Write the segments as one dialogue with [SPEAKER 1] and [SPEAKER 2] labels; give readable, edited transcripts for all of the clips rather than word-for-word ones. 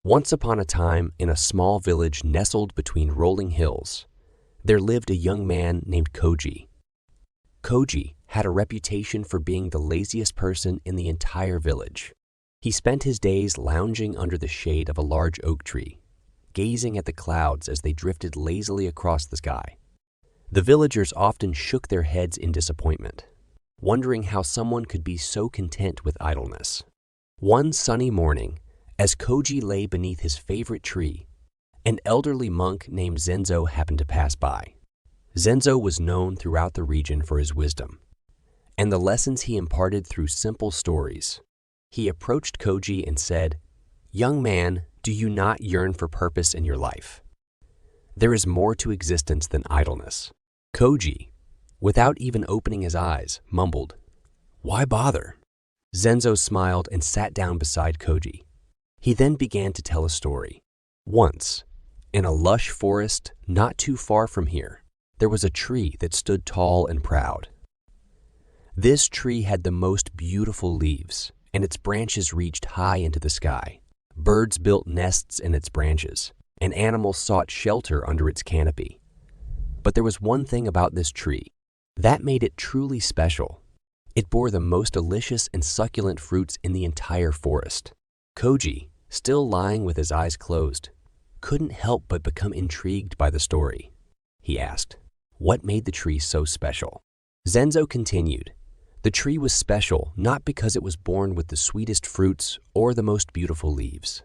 [SPEAKER 1] Once upon a time, in a small village nestled between rolling hills, there lived a young man named Koji. Koji had a reputation for being the laziest person in the entire village. He spent his days lounging under the shade of a large oak tree, gazing at the clouds as they drifted lazily across the sky. The villagers often shook their heads in disappointment, wondering how someone could be so content with idleness. One sunny morning, as Koji lay beneath his favorite tree, an elderly monk named Zenzo happened to pass by. Zenzo was known throughout the region for his wisdom and the lessons he imparted through simple stories. He approached Koji and said, "Young man, do you not yearn for purpose in your life? There is more to existence than idleness." Koji, without even opening his eyes, mumbled, "Why bother?" Zenzo smiled and sat down beside Koji. He then began to tell a story. Once, in a lush forest not too far from here, there was a tree that stood tall and proud. This tree had the most beautiful leaves, and its branches reached high into the sky. Birds built nests in its branches, and animals sought shelter under its canopy. But there was one thing about this tree that made it truly special. It bore the most delicious and succulent fruits in the entire forest. Koji, still lying with his eyes closed, couldn't help but become intrigued by the story. He asked, what made the tree so special? Zenzo continued, the tree was special not because it was born with the sweetest fruits or the most beautiful leaves.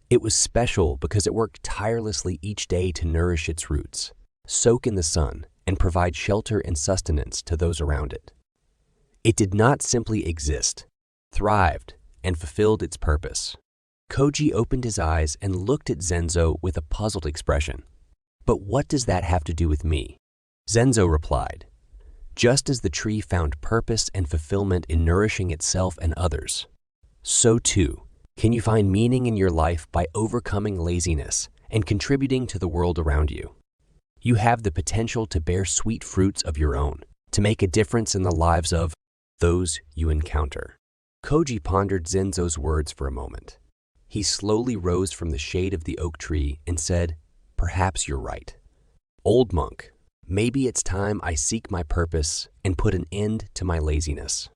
[SPEAKER 1] It was special because it worked tirelessly each day to nourish its roots, soak in the sun, and provide shelter and sustenance to those around it. It did not simply exist, thrived, and fulfilled its purpose. Koji opened his eyes and looked at Zenzo with a puzzled expression. But what does that have to do with me? Zenzo replied, just as the tree found purpose and fulfillment in nourishing itself and others, so too can you find meaning in your life by overcoming laziness and contributing to the world around you. You have the potential to bear sweet fruits of your own, to make a difference in the lives of those you encounter. Koji pondered Zenzo's words for a moment. He slowly rose from the shade of the oak tree and said, perhaps you're right. Old monk, maybe it's time I seek my purpose and put an end to my laziness.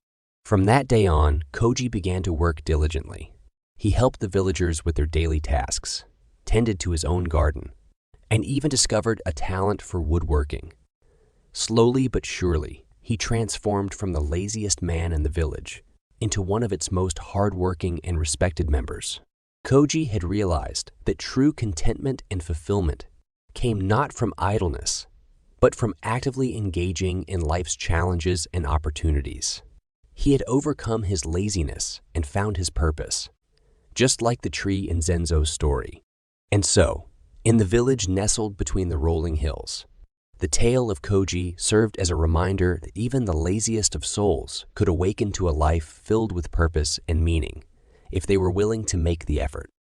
[SPEAKER 1] From that day on, Koji began to work diligently. He helped the villagers with their daily tasks, tended to his own garden, and even discovered a talent for woodworking. Slowly but surely, he transformed from the laziest man in the village into one of its most hardworking and respected members. Koji had realized that true contentment and fulfillment came not from idleness, but from actively engaging in life's challenges and opportunities. He had overcome his laziness and found his purpose, just like the tree in Zenzo's story. And so, in the village nestled between the rolling hills, the tale of Koji served as a reminder that even the laziest of souls could awaken to a life filled with purpose and meaning if they were willing to make the effort.